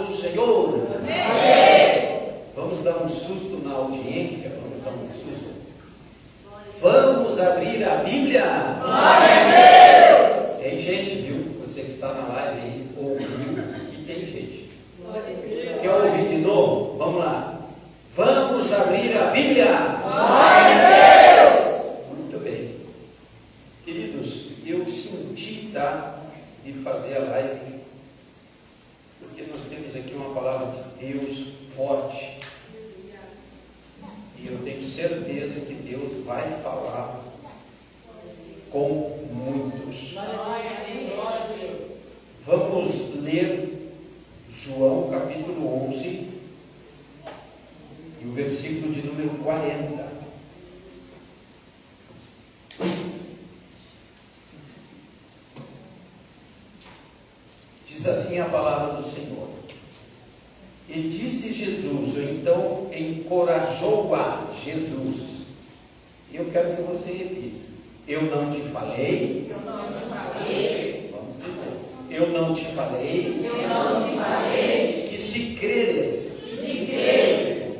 do Senhor. Amém. Vamos dar um susto na audiência, vamos dar um susto. Vamos abrir a Bíblia. Glória a Deus. Tem gente, viu? Você que está na live aí, ouviu, e tem gente. Quer ouvir de novo? Vamos lá. Vamos abrir a Bíblia. Glória a Deus. Muito bem. Queridos, eu senti, de fazer a live, porque nós temos aqui uma palavra de Deus forte. E eu tenho certeza que Deus vai falar com muitos. Vamos ler João capítulo 11 e o versículo de número 40. Diz assim a palavra do Senhor. E disse Jesus, ou então encorajou-a Jesus. E eu quero que você repita. Eu não te falei. Eu não te falei. Vamos de novo. Eu não te falei. Eu não te falei. Que se creres,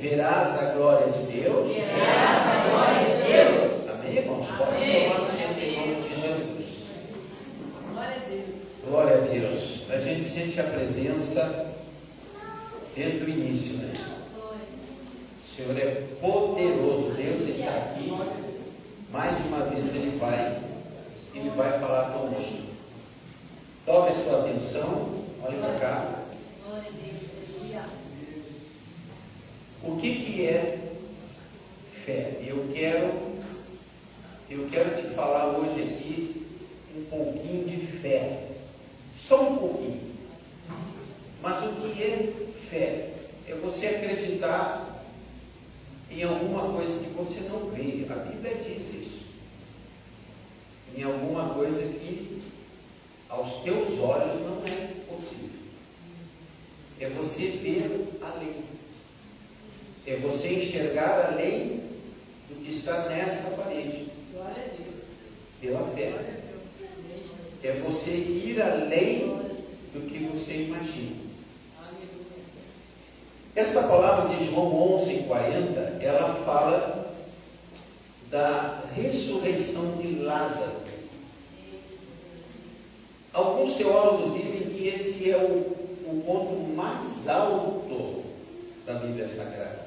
verás a glória de Deus. Verás a glória de Deus. Amém, irmãos? Podem tomar assento em nome de Jesus. Glória a Deus. Glória a Deus. A gente sente a presença desde o início, né? O Senhor é poderoso. Deus está aqui. Mais uma vez Ele vai falar conosco. Tome a sua atenção. Olhe para cá. O que é fé? Eu quero te falar hoje aqui um pouquinho de fé. Só um pouquinho. Mas o que é fé? É você acreditar em alguma coisa que você não vê. A Bíblia diz isso. Em alguma coisa que aos teus olhos não é possível. É você ver além. É você enxergar além do que está nessa parede. Glória a Deus. Pela fé. É você ir além do que você imagina. Esta palavra de João 11:40, ela fala da ressurreição de Lázaro. Alguns teólogos dizem que esse é o ponto mais alto da Bíblia Sagrada.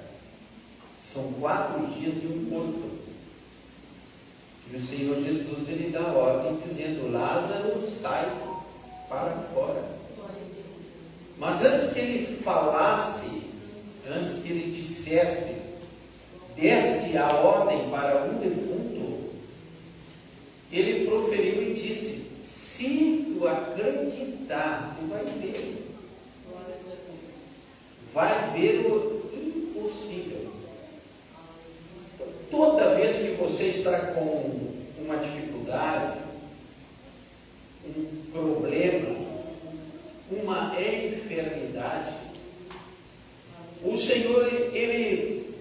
São 4 dias de um morto. E o Senhor Jesus, Ele dá ordem dizendo, Lázaro, sai para fora. Mas antes que Ele falasse, antes que Ele dissesse, desse a ordem para um defunto, Ele proferiu e disse, se tu acreditar, tu vai ver. Vai ver o impossível. Então, toda vez que você está com uma dificuldade, um problema, uma enfermidade, o Senhor, Ele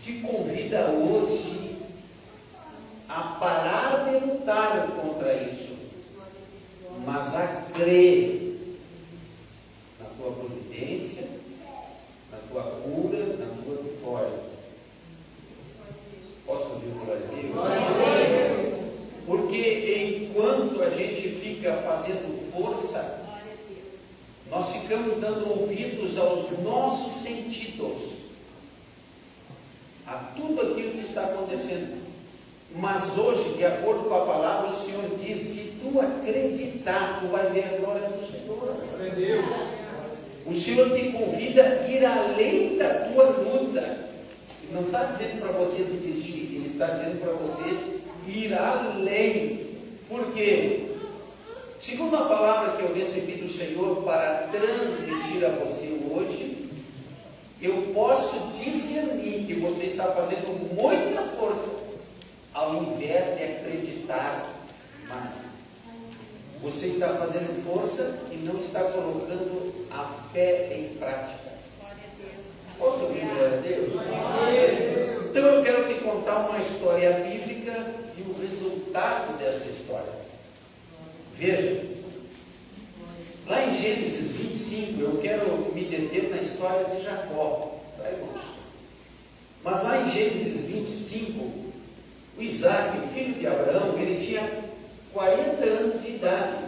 te convida hoje a parar de lutar contra isso, mas a crer na tua providência, na tua cura, na tua vitória. Posso ouvir o glória a Deus? Porque enquanto a gente fica fazendo força, nós ficamos dando ouvidos aos nossos sentidos, a tudo aquilo que está acontecendo. Mas hoje, de acordo com a palavra, o Senhor diz, se tu acreditar, tu vai ver a glória do Senhor. Glória a Deus. O Senhor te convida a ir além da tua luta. Ele não está dizendo para você desistir, Ele está dizendo para você ir além. Por quê? Segundo a palavra que eu recebi do Senhor para transmitir a você hoje, eu posso discernir que você está fazendo muita força, ao invés de acreditar mais. Você está fazendo força e não está colocando a fé em prática. Posso ouvir glória a Deus? Então eu quero te contar uma história bíblica e o resultado dessa história. Veja, Lá em Gênesis 25, eu quero me deter na história de Jacó, tá, irmãos? Mas lá em Gênesis 25, o Isaac, o filho de Abraão, ele tinha 40 anos de idade.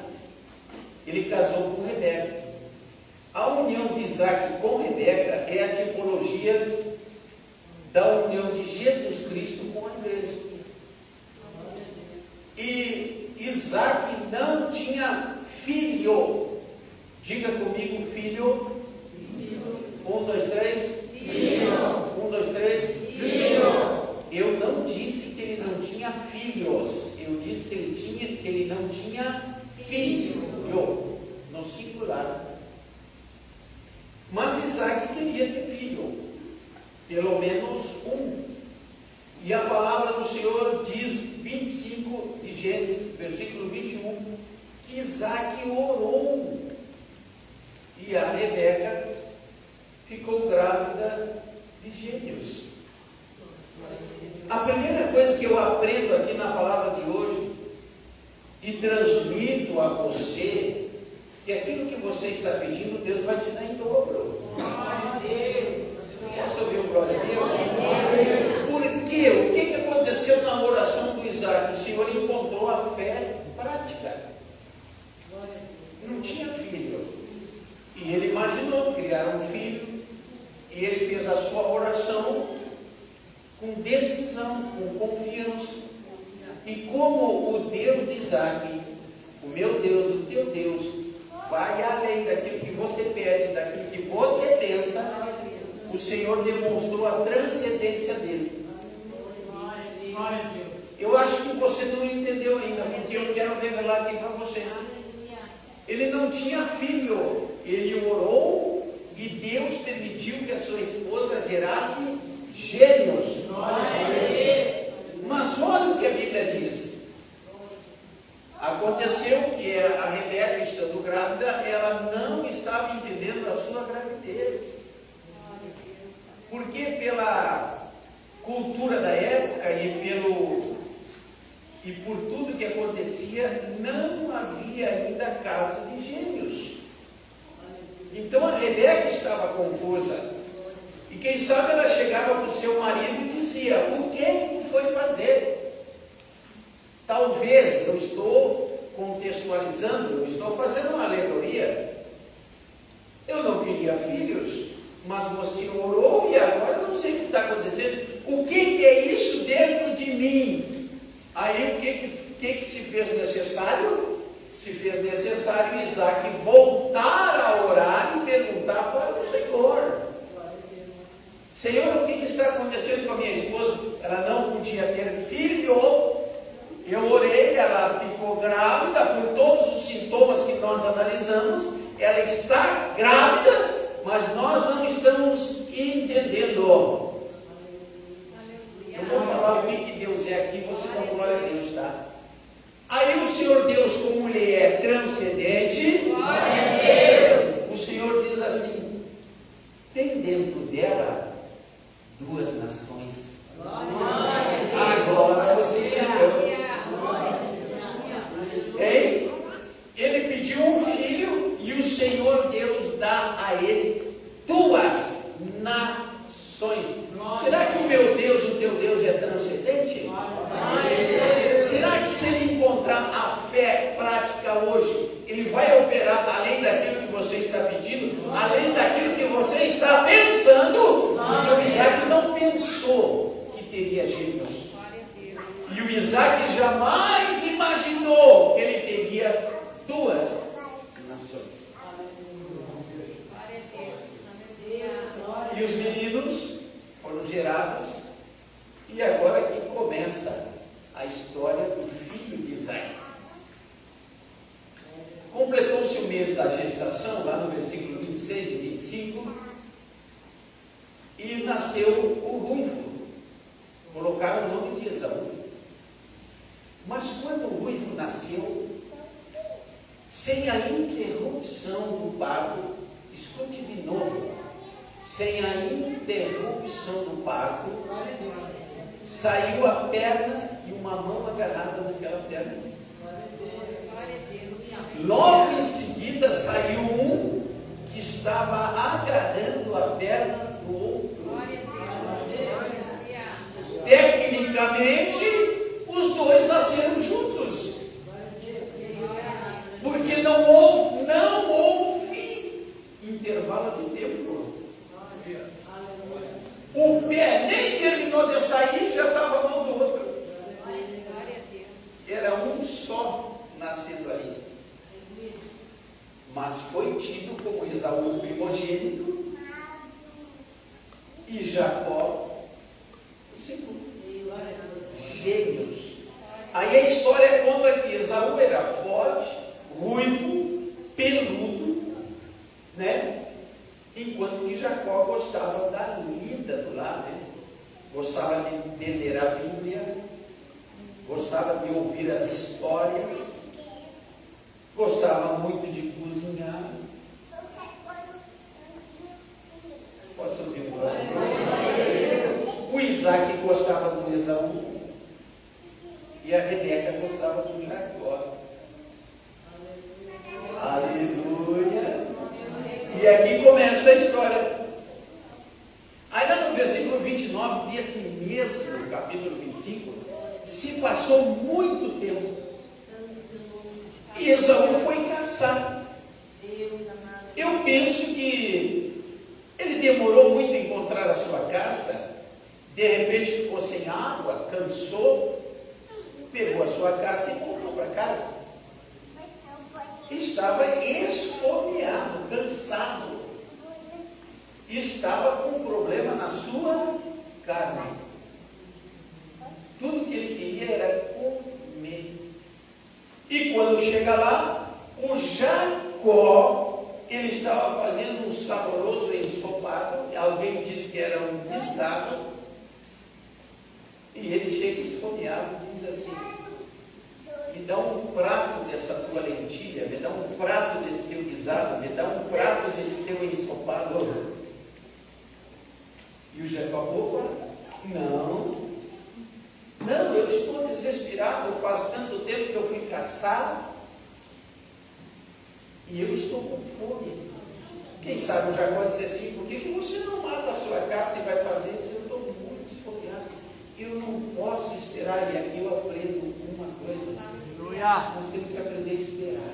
Ele casou com Rebeca. A união de Isaac com Rebeca é a tipologia da união de Jesus Cristo com a igreja. E Isaac não tinha filho. Diga comigo, filho. 1, 2, 3. Filho. 1, 2, 3. Filho. Eu não disse que ele não tinha filhos. Eu disse que ele não tinha filho. No singular. Mas Isaac queria ter filho. Pelo menos um. E a palavra do Senhor diz, 25 de Gênesis, versículo 21, que Isaac orou. E a Rebeca ficou grávida de gêmeos. A primeira coisa que eu aprendo aqui na palavra de hoje e transmito a você, que aquilo que você está pedindo, Deus vai te dar em dobro. Posso ouvir um glória a Deus? Por quê? O que aconteceu na oração do Isaac? O Senhor encontrou a fé prática. Não tinha filho. E ele imaginou criar um filho. E ele fez a sua oração com decisão, com confiança. E como o Deus de Isaac, o meu Deus, o teu Deus, vai além daquilo que você pede, daquilo que você pensa, o Senhor demonstrou a transcendência dele. Eu acho que você não entendeu ainda, porque eu quero revelar aqui para você. Ele não tinha filho, ele orou e Deus permitiu que a sua esposa gerasse gêmeos. Mas olha o que a Bíblia diz. Aconteceu que a Rebeca, estando grávida, ela não estava entendendo a sua gravidez. Porque pela cultura da época e por tudo que acontecia, não havia ainda caso de gêmeos. Então a Rebeca estava confusa. E quem sabe ela chegava para o seu marido e dizia: o que tu foi fazer? Talvez, eu estou contextualizando, eu estou fazendo uma alegoria. Eu não queria filhos, mas você orou e agora eu não sei o que está acontecendo. O que é isso dentro de mim? Aí o que se fez necessário? Se fez necessário Isaac voltar a orar e perguntar para o Senhor: Senhor, o que está acontecendo com a minha esposa? Ela não podia ter filho. Eu orei, ela ficou grávida, com todos os sintomas que nós analisamos. Ela está grávida, mas nós não estamos entendendo. Eu vou falar o que Deus é aqui, você dá glória a Deus, tá? Aí o Senhor Deus, como Ele é transcendente, o Senhor diz assim: tem dentro dela 2 nações. Agora você entendeu. Hein? Ele pediu um filho e o Senhor Deus dá a ele 2 nações. Será que o meu Deus, o teu Deus é transcendente? Será que se ele encontrar a fé prática hoje, ele vai operar além daquilo que você está pedindo, além daquilo que você está pensando? Porque o Isaac não pensou que teria gêmeos. E o Isaac jamais imaginou que ele teria 2 nações. E os meninos foram gerados. E agora aqui começa a história do filho de Isaac. Completou-se o mês da gestação, lá no versículo 26 e 25, e nasceu o ruivo. Colocaram o nome de Esaú. Mas quando o ruivo nasceu, sem a interrupção do parto, escute de novo, sem a interrupção do parto, saiu a perna e uma mão agarrada naquela perna. Logo em seguida saiu estava agarrando a perna do outro. Tecnicamente, os dois nasceram juntos. Porque não houve intervalo de tempo. O pé nem terminou de sair, já estava a mão do outro. Era um só nascendo ali. Mas foi tido como Esaú primogênito e Jacó o segundo. Gêmeos. Aí a história conta que Esaú era forte, ruivo, peludo, né? Enquanto que Jacó gostava da lida do lar, né? Gostava de ler a Bíblia, gostava de ouvir as histórias, gostava muito de cozinhar. Posso ouvir um pouco? O Isaac gostava do Esaú e a Rebeca gostava do Jacó. Aleluia! E aqui começa a história. Aí lá no versículo 29 desse mesmo capítulo 25, se passou muito tempo e Esaú foi caçar. Eu penso que ele demorou muito a encontrar a sua caça. De repente ficou sem água, cansou, pegou a sua caça e voltou para casa. Estava esfomeado, cansado. Estava com um problema na sua carne. Tudo que ele queria era comer. E quando chega lá, o Jacó, ele estava fazendo um saboroso ensopado. Alguém disse que era um guisado. E ele chega esfomeado e diz assim: me dá um prato dessa tua lentilha, me dá um prato desse teu guisado, me dá um prato desse teu ensopado. E o Jacó: opa, não, eu estou desesperado, faz tanto tempo que eu fui caçar e eu estou com fome. Quem sabe o Jacó disse assim: por que você não mata a sua caça e vai fazer? Eu estou muito esfomeado, eu não posso esperar. E aqui eu aprendo uma coisa: nós temos que aprender a esperar.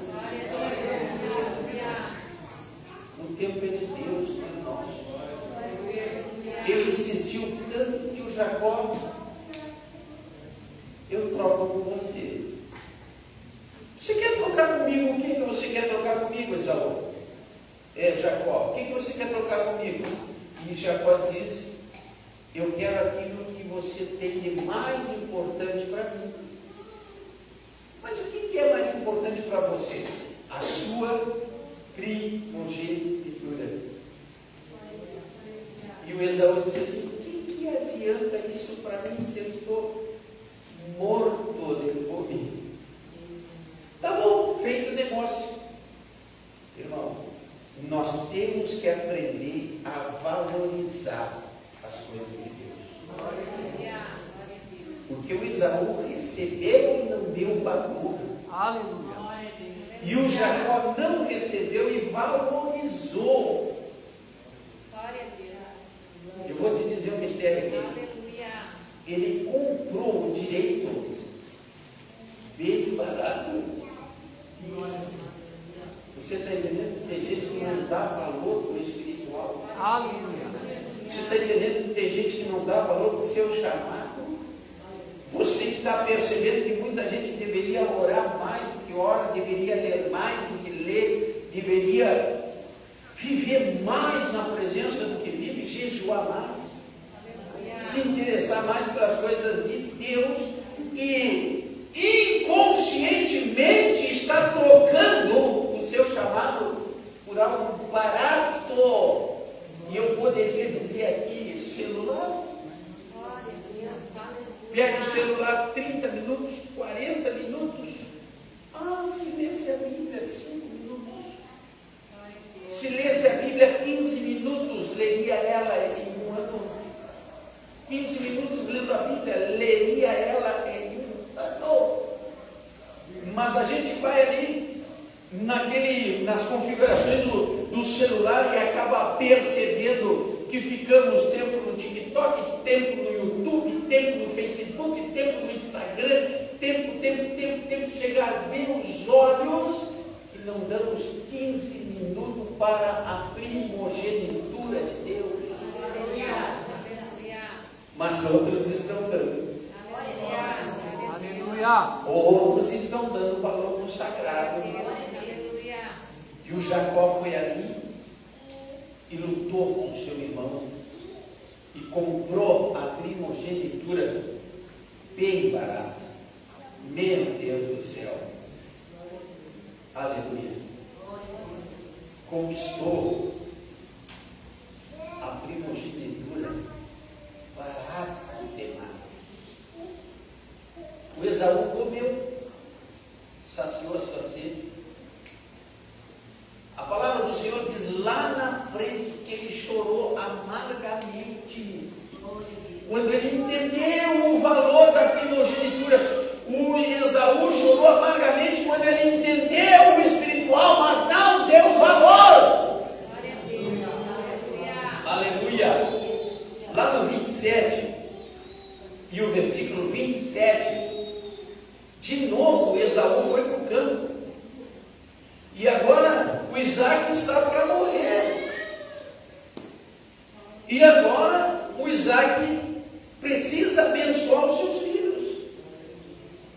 O tempo é de Deus, não é nosso. Ele insistiu tanto que o Jacó: eu troco com você. Você quer trocar comigo? O que você quer trocar comigo, Esaú? Jacó, o que você quer trocar comigo? E Jacó diz: eu quero aquilo que você tem de mais importante para mim. Mas o que é mais importante para você? A sua primogenitura. E o Esaú disse assim: o que adianta isso para mim se eu estou morto de fome? Tá bom, feito o negócio. Irmão, nós temos que aprender a valorizar as coisas de Deus. Porque o Esaú recebeu e não deu valor. Aleluia. E o Jacó não recebeu e valorizou. Eu vou te dizer um mistério aqui. Ele comprou o direito bem barato. Você está entendendo que tem gente que não dá valor para o espiritual? Aleluia. Você está entendendo que tem gente que não dá valor para o seu chamado? Você está percebendo que muita gente deveria orar mais do que ora, deveria ler mais do que lê, deveria viver mais na presença do que vive, jejuar mais, se interessar mais pelas coisas de Deus e inconscientemente está trocando o seu chamado por algo barato. E eu poderia dizer aqui: celular. Pega o celular 30 minutos, 40 minutos. Se lesse a Bíblia 5 minutos. Se lesse a Bíblia 15 minutos, leria ela em um ano. 15 minutos lendo a Bíblia, leria ela em um ano. Mas a gente vai ali nas configurações do no celular e acaba percebendo que ficamos tempo no TikTok, tempo no YouTube, tempo no Facebook, tempo no Instagram, tempo, chega a arder os olhos e não damos 15 minutos para a primogenitura de Deus. Mas outros estão dando. Outros estão dando valor no sagrado. E o Jacó foi ali e lutou com seu irmão e comprou a primogenitura bem barata. Meu Deus do céu. Aleluia. Conquistou a primogenitura barato demais. O Esaú comeu, saciou a sua sede. A palavra do Senhor diz lá na frente que ele chorou amargamente. Quando ele entendeu o valor da primogenitura, o Esaú chorou amargamente quando ele entendeu o espiritual, mas não deu valor. Aleluia. Lá no 27 e o versículo 27, de novo Esaú foi para o campo. E agora o Isaac está para morrer. E agora o Isaac precisa abençoar os seus filhos.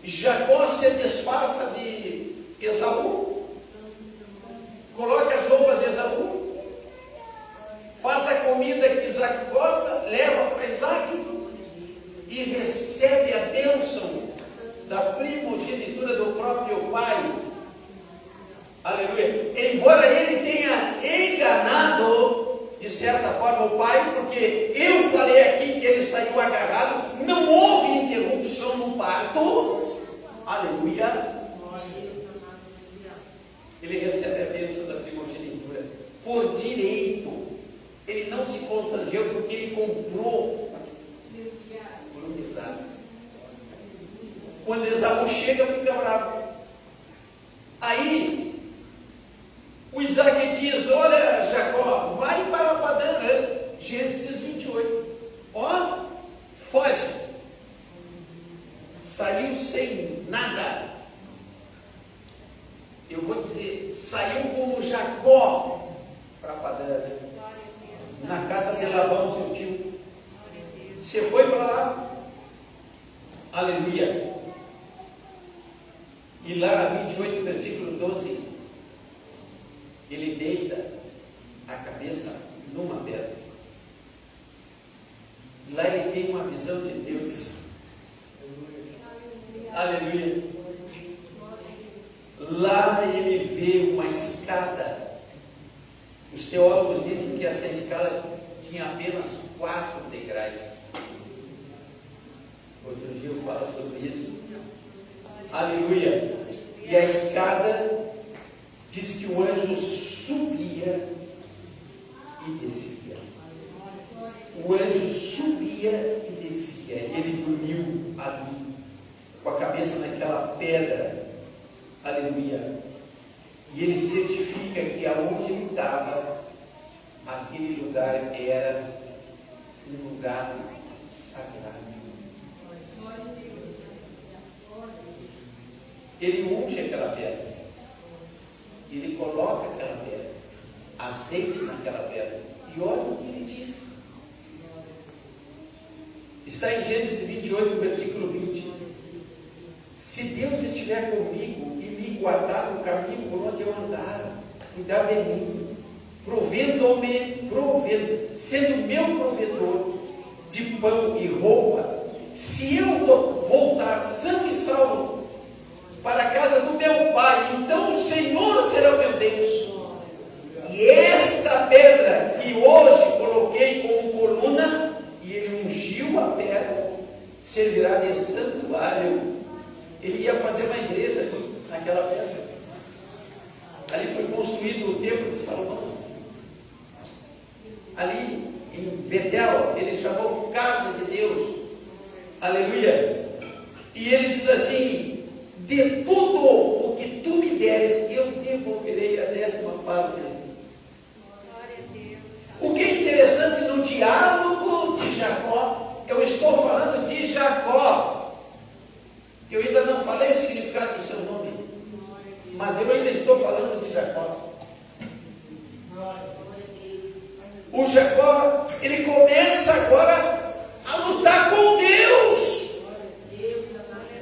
Jacó se disfarça de Esaú, coloca as roupas de Esaú, faz a comida que Isaac gosta, leva para Isaac e recebe a bênção da primogenitura do próprio pai. Aleluia. Embora ele tenha enganado de certa forma o pai, porque eu falei aqui que ele saiu agarrado, não houve interrupção no parto. Aleluia. Ele recebe a bênção da primogenitura por direito. Ele não se constrangeu porque ele comprou por um Isaac. Quando Esaú chega, fica bravo. Aí o Isaac diz: olha, Jacó, vai para Padã Arã. Gênesis 28. Ó, foge. Saiu sem nada. Eu vou dizer, saiu como Jacó para Padã Arã, na casa de Labão, seu tio. Você foi para lá? Aleluia. E lá, 28, versículo 12, ele deita a cabeça numa pedra. Lá ele tem uma visão de Deus. Aleluia. Lá ele vê uma escada. Os teólogos dizem que essa escada tinha apenas 4 degraus. Outro dia eu falo sobre isso. Aleluia. E a escada diz que o anjo subia e descia. O anjo subia e descia. E ele dormiu ali, com a cabeça naquela pedra. Aleluia. E ele certifica que aonde ele estava, aquele lugar era um lugar sagrado. Ele unge aquela pedra. Ele coloca aquela pedra, azeite naquela pedra. E olha o que ele diz. Está em Gênesis 28, versículo 20. Se Deus estiver comigo e me guardar no caminho por onde eu andar, cuidar de mim, sendo meu provedor de pão e roupa, se eu voltar são e salvo para a casa do meu pai, então o Senhor será o meu Deus. E esta pedra que hoje coloquei como coluna, e ele ungiu a pedra, servirá de santuário. Ele ia fazer uma igreja ali, naquela pedra. Ali foi construído o templo de Salomão. Ali em Betel, ele chamou casa de Deus. Aleluia. E ele diz assim: de tudo o que tu me deres, eu devolverei a 10ª parte. Mas eu ainda estou falando de Jacó. O Jacó, ele começa agora a lutar com Deus.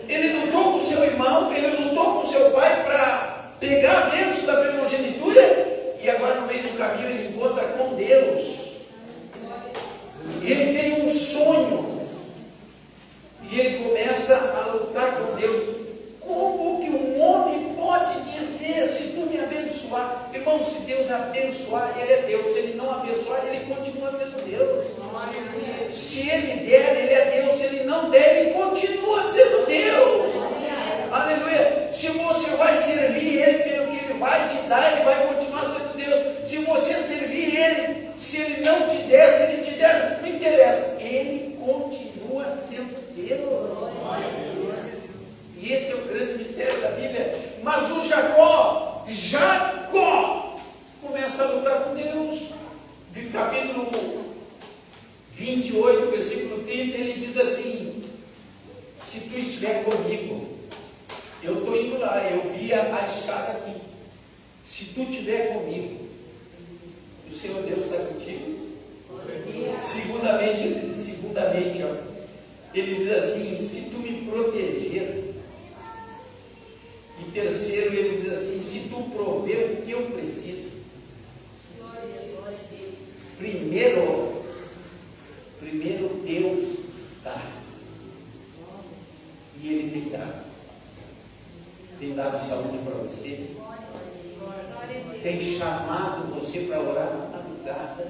Ele lutou com seu irmão, ele lutou com seu pai para pegar a bênção da primogenitura, e agora no meio do caminho ele encontra com Deus. Ele tem um sonho, e ele começa a lutar com Deus. Como que um homem pode dizer, se tu me abençoar? Irmão, se Deus abençoar, ele é Deus. Se ele não abençoar, ele continua sendo Deus. Se ele der, ele é Deus. Se ele não der, ele continua sendo Deus. Aleluia. Se você vai servir ele pelo que ele vai te dar, ele vai continuar sendo Deus. Se você servir ele, se ele não te der, se ele te der, não interessa, ele continua sendo Deus. E esse é o grande mistério da Bíblia. Mas o Jacó começa a lutar com Deus. No capítulo 28, versículo 30, ele diz assim: se tu estiver comigo, eu estou indo lá, eu vi a escada aqui. Se tu estiver comigo, o Senhor Deus está contigo. Segundamente, ele diz assim: se tu me proteger. E terceiro, ele diz assim: se tu prover o que eu preciso. Primeiro Deus dá. E ele tem dado. Tem dado saúde para você. Tem chamado você para orar na madrugada.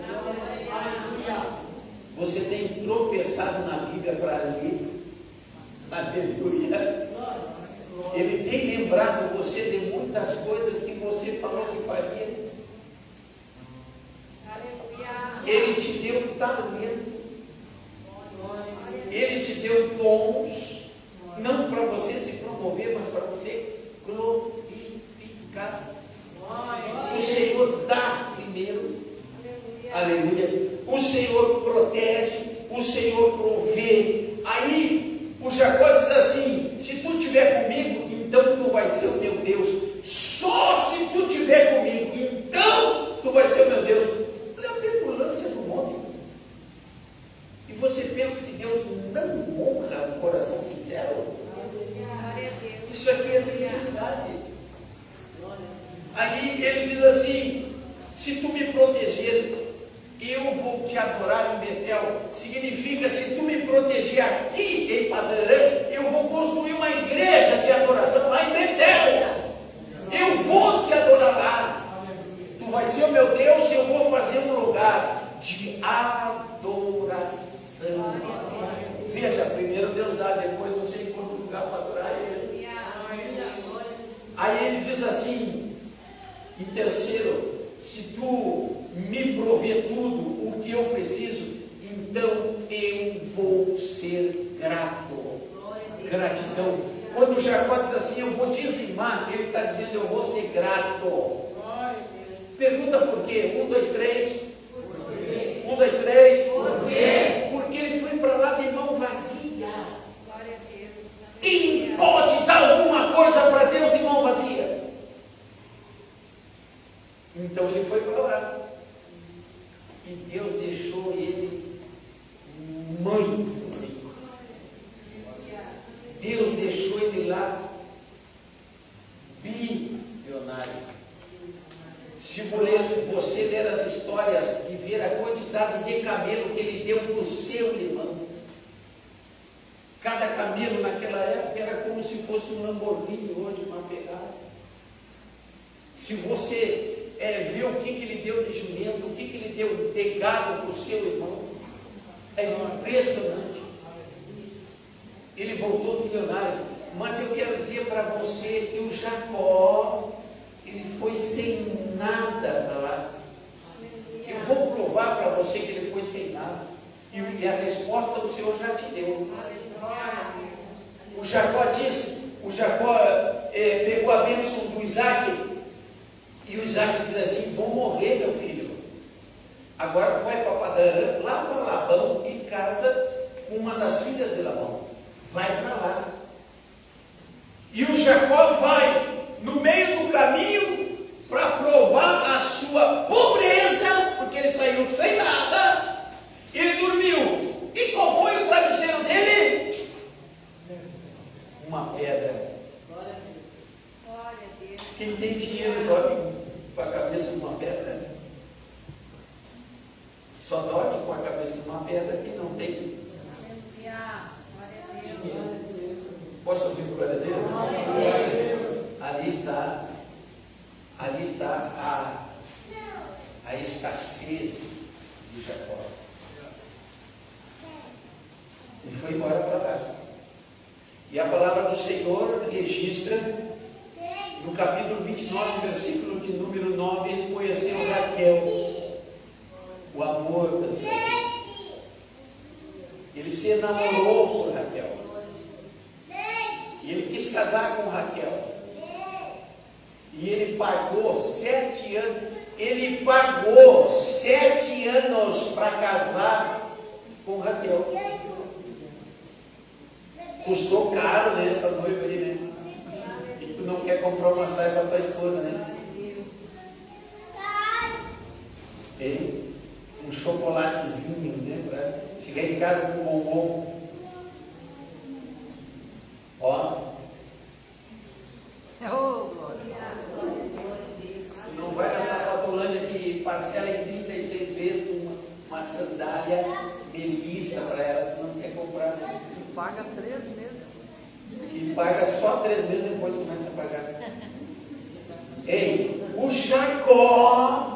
Você tem tropeçado na Bíblia para ler. Aleluia. Ele tem lembrado você de muitas coisas que você falou que faria. Ele te deu talento. Ele te deu dons. Não para você se promover, mas para você glorificar. O Senhor dá primeiro. Aleluia. O Senhor protege. O Senhor provê. Aí o Jacó diz assim: se tu estiver comigo, então tu vai ser o meu Deus. Só se tu estiver comigo, então tu vai ser o meu Deus. Olha a petulância do homem. E você pensa que Deus não honra o coração sincero? Isso aqui é sinceridade. Aí ele diz assim: se tu me proteger, eu vou te adorar em Betel. Significa, se tu me proteger aqui em Padarã, eu vou construir uma igreja de adoração lá em Betel. Eu vou te adorar lá. Tu vai ser o meu Deus e eu vou fazer um lugar de adoração. Veja, primeiro Deus dá, depois você encontra um lugar para adorar Ele. Aí ele diz assim, em terceiro: se tu me prover tudo o que eu preciso, então eu vou ser grato. Gratidão. Quando Jacó diz assim: eu vou dizimar, ele está dizendo: eu vou ser grato. Pergunta por quê? 1, 2, 3. 1, 2, 3. Por quê? Porque ele foi para lá de mão vazia. Quem pode dar alguma coisa para Deus de mão vazia? Então ele foi para lá. E Deus deixou ele muito rico. Deus deixou ele lá bilionário. Se você ler as histórias e ver a quantidade de camelo que ele deu para o seu irmão, cada camelo naquela época era como se fosse um Lamborghini, hoje uma Ferrari. Se você ver o que ele deu de jumento, o que ele deu de gado para o seu irmão, é impressionante. Ele voltou milionário. Mas eu quero dizer para você que o Jacó, ele foi sem nada para lá. Eu vou provar para você que ele foi sem nada. E a resposta do Senhor já te deu. O Jacó pegou a bênção do Isaac. E o Isaac diz assim: vou morrer, meu filho. Agora tu vai para Padarã, lá para Labão, e casa com uma das filhas de Labão. Vai para lá. E o Jacó vai, no meio do caminho. caminho para provar a sua pobreza, porque ele saiu sem nada, ele dormiu. E qual foi o travesseiro dele? Uma pedra. Quem tem dinheiro dorme com a cabeça numa pedra? Só dorme com a cabeça numa pedra quem não tem dinheiro. Posso ouvir o glória a Deus? Ali está a escassez de Jacó. E foi embora para lá. E a palavra do Senhor registra, no capítulo 29, versículo de número 9, ele conheceu Raquel, o amor da sua vida. Ele se enamorou por Raquel. E ele quis casar com Raquel. E ele pagou 7 anos. Ele pagou 7 anos para casar com Raquel. Custou caro, né, essa noiva aí, né? E tu não quer comprar uma saia para tua esposa, né? Tem um chocolatezinho, né? Para chegar em casa com bombom. Ó. Não vai na Sapatolândia que parcela em 36 vezes uma sandália melissa para ela, tu não quer comprar, né? E paga 3 meses. E paga só 3 meses, depois começa a pagar. Ei, o Jacó